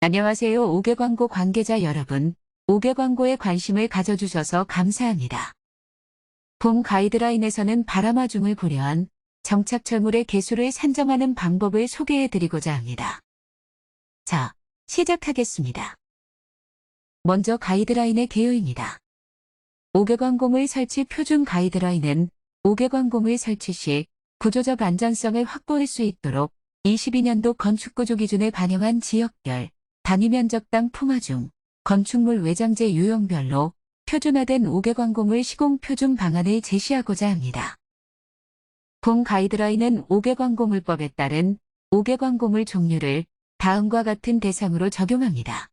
안녕하세요. 5개 광고 관계자 여러분. 5개 광고에 관심을 가져주셔서 감사합니다. 본 가이드라인에서는 바라마중을 고려한 정착철물의 개수를 산정하는 방법을 소개해드리고자 합니다. 자, 시작하겠습니다. 먼저 가이드라인의 개요입니다. 5개 광고물 설치 표준 가이드라인은 5개 광고물 설치 시 구조적 안전성을 확보할 수 있도록 22년도 건축구조 기준을 반영한 지역별, 단위면적당 포마중, 건축물 외장재 유형별로 표준화된 5개 광고물 시공 표준 방안을 제시하고자 합니다. 본 가이드라인은 5개 광고물법에 따른 5개 광고물 종류를 다음과 같은 대상으로 적용합니다.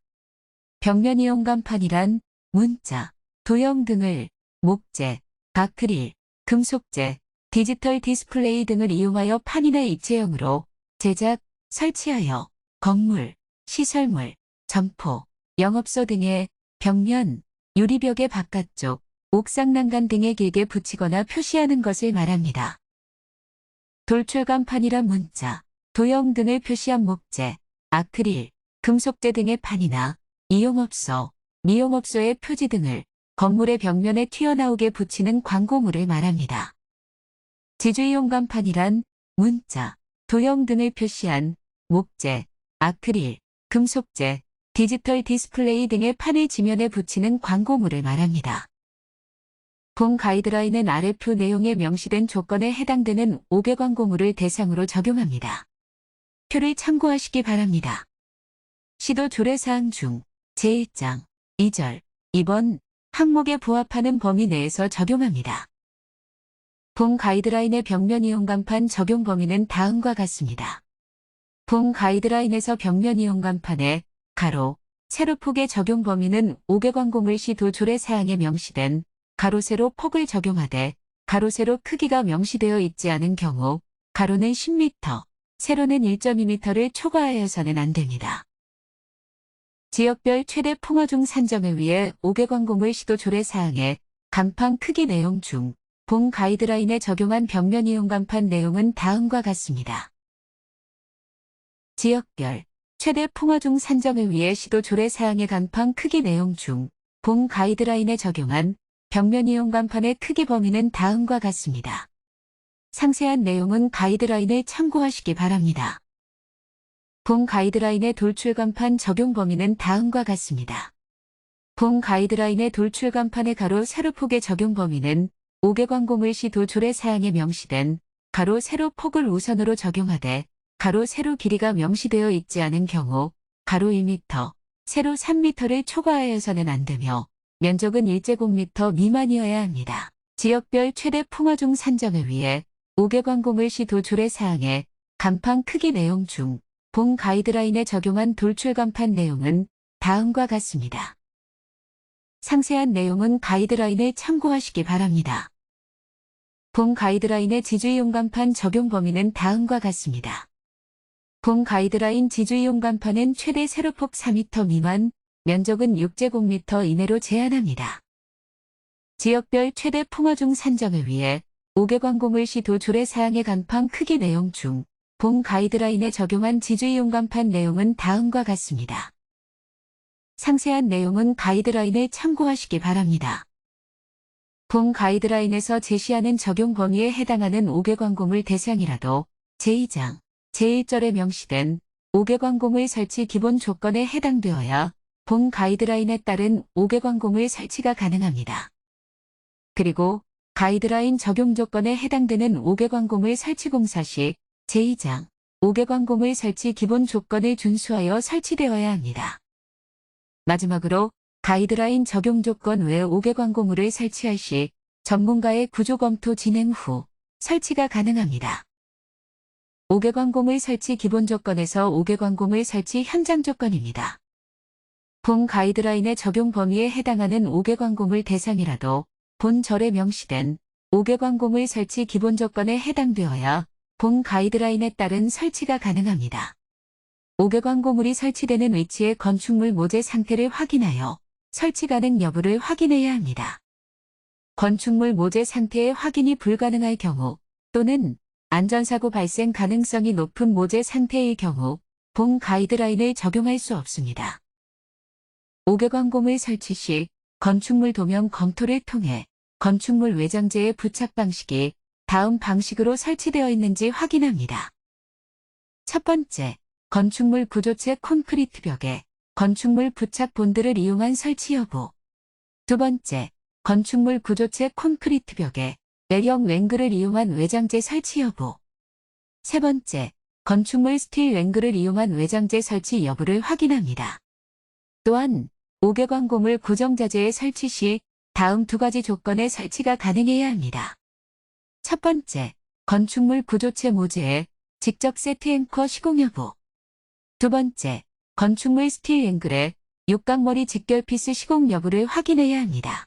벽면 이용 간판이란 문자, 도형 등을 목재, 아크릴, 금속재, 디지털 디스플레이 등을 이용하여 판이나 입체형으로 제작, 설치하여 건물, 시설물, 점포, 영업소 등의 벽면, 유리벽의 바깥쪽, 옥상 난간 등에 길게 붙이거나 표시하는 것을 말합니다. 돌출간판이란 문자, 도형 등을 표시한 목재, 아크릴, 금속재 등의 판이나 이용업소, 미용업소의 표지 등을 건물의 벽면에 튀어나오게 붙이는 광고물을 말합니다. 지주이용 간판이란 문자, 도형 등을 표시한 목재, 아크릴, 금속재, 디지털 디스플레이 등의 판을 지면에 붙이는 광고물을 말합니다. 본 가이드라인은 아래 표 내용에 명시된 조건에 해당되는 5개 광고물을 대상으로 적용합니다. 표를 참고하시기 바랍니다. 시도 조례사항 중 제1장 2절 2번 항목에 부합하는 범위 내에서 적용합니다. 본 가이드라인의 벽면 이용 간판 적용 범위는 다음과 같습니다. 본 가이드라인에서 벽면 이용 간판에 가로, 세로 폭의 적용 범위는 5개 광고물 시 도조례 사항에 명시된 가로 세로 폭을 적용하되 가로 세로 크기가 명시되어 있지 않은 경우 가로는 10m, 세로는 1.2m를 초과하여서는 안 됩니다. 지역별 최대 풍어중 산정을 위해 5개 광고물 시도 조례 사항의 간판 크기 내용 중 본 가이드라인에 적용한 벽면 이용 간판 내용은 다음과 같습니다. 지역별 최대 풍어중 산정을 위해 시도 조례 사항의 간판 크기 내용 중 본 가이드라인에 적용한 벽면 이용 간판의 크기 범위는 다음과 같습니다. 상세한 내용은 가이드라인을 참고하시기 바랍니다. 본 가이드라인의 돌출 간판 적용 범위는 다음과 같습니다. 본 가이드라인의 돌출 간판의 가로 세로 폭의 적용 범위는 5개 광고물 시 도조례 사항에 명시된 가로 세로 폭을 우선으로 적용하되 가로 세로 길이가 명시되어 있지 않은 경우 가로 2m, 세로 3m를 초과하여서는 안 되며 면적은 1제곱미터 미만이어야 합니다. 지역별 최대 풍어중 산정을 위해 5개 광고물 시 도조례 사항의 간판 크기 내용 중 본 가이드라인에 적용한 돌출 간판 내용은 다음과 같습니다. 상세한 내용은 가이드라인을 참고하시기 바랍니다. 본 가이드라인의 지주이용 간판 적용 범위는 다음과 같습니다. 본 가이드라인 지주이용 간판은 최대 세로폭 4m 미만, 면적은 6제곱미터 이내로 제한합니다. 지역별 최대 풍어중 산정을 위해 5개 광고물 시 도조례 사항의 간판 크기 내용 중 본 가이드라인에 적용한 지주이용 간판 내용은 다음과 같습니다. 상세한 내용은 가이드라인을 참고하시기 바랍니다. 본 가이드라인에서 제시하는 적용 범위에 해당하는 5개 광고물 대상이라도 제2장, 제1절에 명시된 5개 광고물 설치 기본 조건에 해당되어야 본 가이드라인에 따른 5개 광고물 설치가 가능합니다. 그리고 가이드라인 적용 조건에 해당되는 5개 광고물 설치 공사 시 제2장 5개 광고물 설치 기본 조건을 준수하여 설치되어야 합니다. 마지막으로 가이드라인 적용 조건 외 5개 광고물을 설치할 시 전문가의 구조 검토 진행 후 설치가 가능합니다. 5개 광고물 설치 기본 조건에서 5개 광고물 설치 현장 조건입니다. 본 가이드라인의 적용 범위에 해당하는 5개 광고물 대상이라도 본 절에 명시된 5개 광고물 설치 기본 조건에 해당되어야 본 가이드라인에 따른 설치가 가능합니다. 5개 광고물이 설치되는 위치의 건축물 모재 상태를 확인하여 설치 가능 여부를 확인해야 합니다. 건축물 모재 상태의 확인이 불가능할 경우 또는 안전사고 발생 가능성이 높은 모재 상태의 경우 본 가이드라인을 적용할 수 없습니다. 5개 관공을 설치 시 건축물 도면 검토를 통해 건축물 외장재의 부착 방식이 다음 방식으로 설치되어 있는지 확인합니다. 첫 번째, 건축물 구조체 콘크리트 벽에 건축물 부착 본드를 이용한 설치 여부. 두 번째, 건축물 구조체 콘크리트 벽에 내력 웽글을 이용한 외장재 설치 여부. 세 번째, 건축물 스틸 웽글을 이용한 외장재 설치 여부를 확인합니다. 또한 5개 관공을 고정자재에 설치 시 다음 2가지 조건의 설치가 가능해야 합니다. 첫 번째, 건축물 구조체 모재에 직접 세트 앵커 시공 여부. 두 번째, 건축물 스틸 앵글에 육각머리 직결 피스 시공 여부를 확인해야 합니다.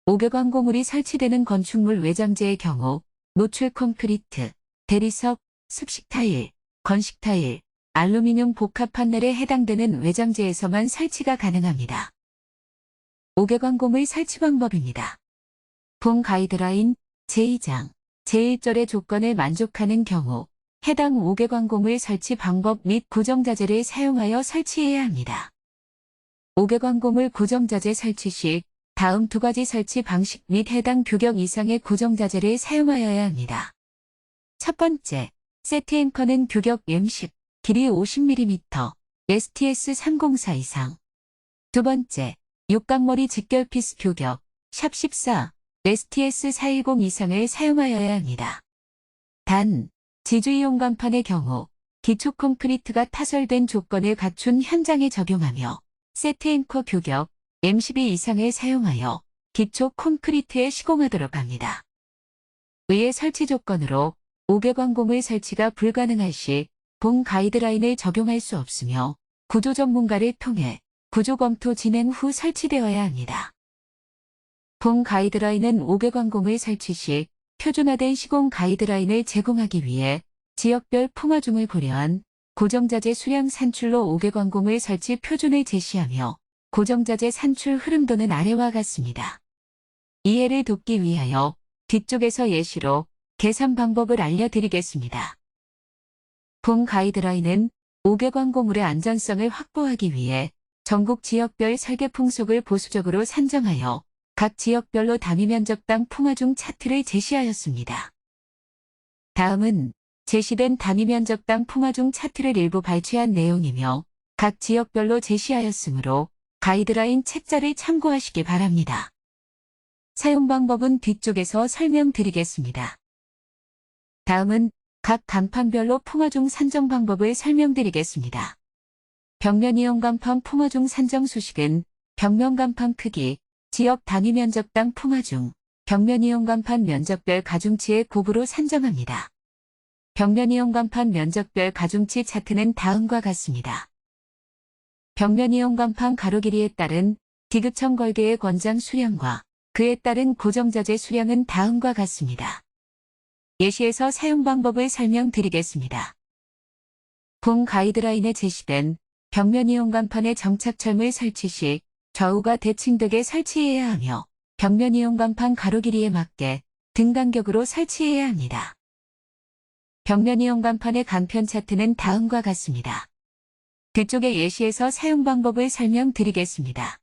5개 관공물이 설치되는 건축물 외장재의 경우 노출 콘크리트, 대리석, 습식 타일, 건식 타일, 알루미늄 복합 판넬에 해당되는 외장재에서만 설치가 가능합니다. 5개 관공의 설치 방법입니다. 본 가이드라인 제2장 제1절의 조건을 만족하는 경우 해당 5개 관공의 설치 방법 및 고정자재를 사용하여 설치해야 합니다. 5개 관공을 고정자재 설치 시 다음 2가지 설치 방식 및 해당 규격 이상의 고정자재를 사용하여야 합니다. 첫 번째, 세트 앵커는 규격 M10, 길이 50mm, STS304 이상. 두 번째, 육각머리 직결 피스 규격 샵14, STS410 이상을 사용하여야 합니다. 단, 지주이용 간판의 경우 기초 콘크리트가 타설된 조건을 갖춘 현장에 적용하며 세트 앵커 규격 M12 이상을 사용하여 기초 콘크리트에 시공하도록 합니다. 의의 설치 조건으로 5개 관공의 설치가 불가능할 시 본 가이드라인을 적용할 수 없으며 구조 전문가를 통해 구조 검토 진행 후 설치되어야 합니다. 본 가이드라인은 5개 관공의 설치 시 표준화된 시공 가이드라인을 제공하기 위해 지역별 풍화중을 고려한 고정자재 수량 산출로 5개 관공의 설치 표준을 제시하며 고정자재 산출 흐름도는 아래와 같습니다. 이해를 돕기 위하여 뒤쪽에서 예시로 계산 방법을 알려드리겠습니다. 본 가이드라인은 5개 관공물의 안전성을 확보하기 위해 전국 지역별 설계 풍속을 보수적으로 산정하여 각 지역별로 단위 면적당 풍화중 차트를 제시하였습니다. 다음은 제시된 단위 면적당 풍화중 차트를 일부 발췌한 내용이며 각 지역별로 제시하였으므로 가이드라인 책자를 참고하시기 바랍니다. 사용 방법은 뒤쪽에서 설명드리겠습니다. 다음은 각 간판별로 풍화중 산정 방법을 설명드리겠습니다. 벽면 이용 간판 풍화중 산정 수식은 벽면 간판 크기, 지역 단위 면적당 풍화중, 벽면 이용 간판 면적별 가중치의 곱으로 산정합니다. 벽면 이용 간판 면적별 가중치 차트는 다음과 같습니다. 벽면 이용 간판 가로 길이에 따른 디귿청 걸개의 권장 수량과 그에 따른 고정자재 수량은 다음과 같습니다. 예시에서 사용 방법을 설명드리겠습니다. 본 가이드라인에 제시된 벽면 이용 간판의 정착철물 설치 시 좌우가 대칭되게 설치해야 하며 벽면 이용 간판 가로 길이에 맞게 등 간격으로 설치해야 합니다. 벽면 이용 간판의 간편 차트는 다음과 같습니다. 뒤쪽의 예시에서 사용 방법을 설명드리겠습니다.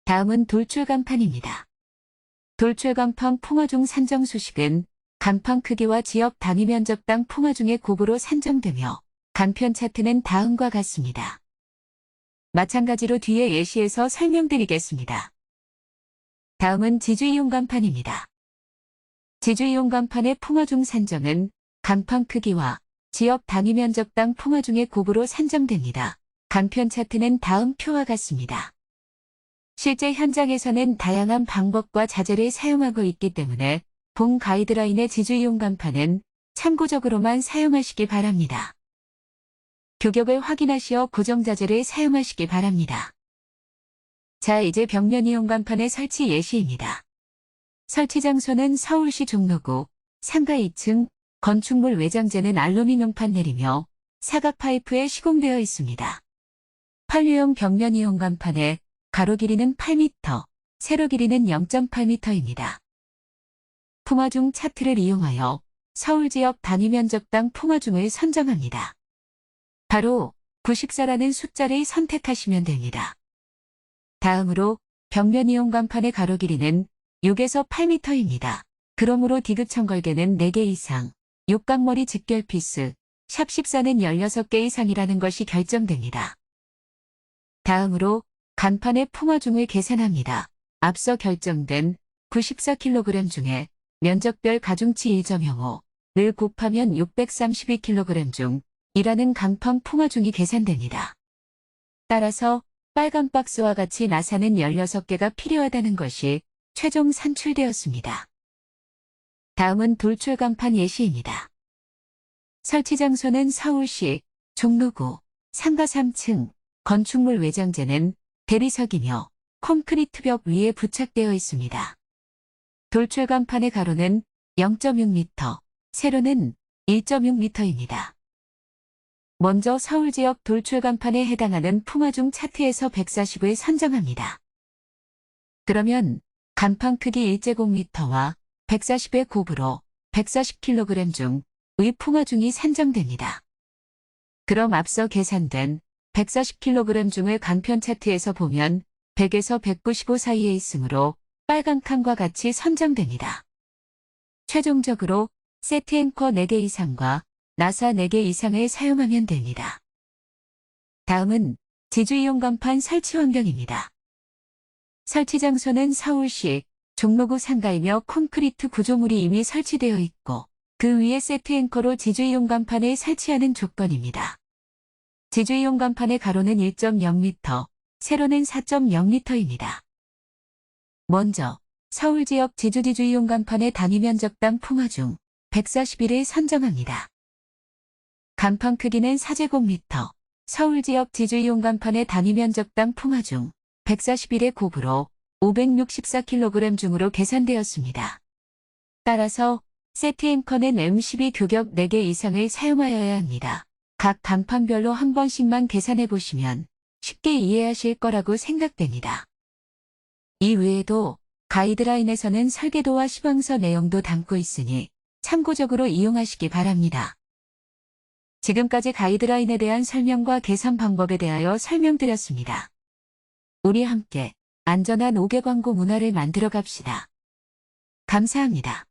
다음은 돌출 간판입니다. 돌출 간판 풍화중 산정 수식은 간판 크기와 지역 단위 면적당 풍화중의 곱으로 산정되며 간편 차트는 다음과 같습니다. 마찬가지로 뒤에 예시에서 설명드리겠습니다. 다음은 지주이용 간판입니다. 지주이용 간판의 풍화중 산정은 간판 크기와 지역 단위 면적당 풍화중의 곱으로 산정됩니다. 간편 차트는 다음 표와 같습니다. 실제 현장에서는 다양한 방법과 자재를 사용하고 있기 때문에 본 가이드라인의 지주이용 간판은 참고적으로만 사용하시기 바랍니다. 규격을 확인하시어 고정자재를 사용하시기 바랍니다. 자, 이제 벽면 이용 간판의 설치 예시입니다. 설치 장소는 서울시 종로구 상가 2층, 건축물 외장재는 알루미늄 판넬이며 사각 파이프에 시공되어 있습니다. 판류용 벽면 이용 간판의 가로 길이는 8m, 세로 길이는 0.8m입니다. 풍화중 차트를 이용하여 서울 지역 단위 면적당 풍화중을 선정합니다. 바로 94라는 숫자를 선택하시면 됩니다. 다음으로 벽면 이용 간판의 가로 길이는 6에서 8m입니다. 그러므로 디귿 청걸개는 4개 이상, 육각머리 직결 피스, 샵 14는 16개 이상이라는 것이 결정됩니다. 다음으로 간판의 풍화중을 계산합니다. 앞서 결정된 94kg 중에 면적별 가중치 1.05를 곱하면 632kg 중 이라는 간판 풍화중이 계산됩니다. 따라서 빨간 박스와 같이 나사는 16개가 필요하다는 것이 최종 산출되었습니다. 다음은 돌출 간판 예시입니다. 설치 장소는 서울시 종로구 상가 3층, 건축물 외장재는 대리석이며 콘크리트 벽 위에 부착되어 있습니다. 돌출 간판의 가로는 0.6m, 세로는 1.6m입니다. 먼저 서울 지역 돌출 간판에 해당하는 풍화중 차트에서 140을 선정합니다. 그러면 간판 크기 1제곱미터와 140의 곱으로 140kg 중의 풍화중이 산정됩니다. 그럼 앞서 계산된 140kg 중의 간편 차트에서 보면 100에서 195 사이에 있으므로 빨간 칸과 같이 선정됩니다. 최종적으로 세트 앵커 4개 이상과 나사 4개 이상을 사용하면 됩니다. 다음은 지주이용 간판 설치 환경입니다. 설치 장소는 서울시 종로구 상가이며 콘크리트 구조물이 이미 설치되어 있고 그 위에 세트 앵커로 지주이용 간판을 설치하는 조건입니다. 지주이용 간판의 가로는 1.0m, 세로는 4.0m입니다. 먼저 서울 지역 지주이용 간판의 단위 면적당 풍화중 141을 선정합니다. 간판 크기는 4제곱미터, 서울 지역 지주이용 간판의 단위 면적당 풍화중 141의 곱으로 564kg 중으로 계산되었습니다. 따라서 세트 앵커는 M12 규격 4개 이상을 사용하여야 합니다. 각 간판별로 한 번씩만 계산해 보시면 쉽게 이해하실 거라고 생각됩니다. 이 외에도 가이드라인에서는 설계도와 시방서 내용도 담고 있으니 참고적으로 이용하시기 바랍니다. 지금까지 가이드라인에 대한 설명과 계산 방법에 대하여 설명드렸습니다. 우리 함께 안전한 5개 광고 문화를 만들어 갑시다. 감사합니다.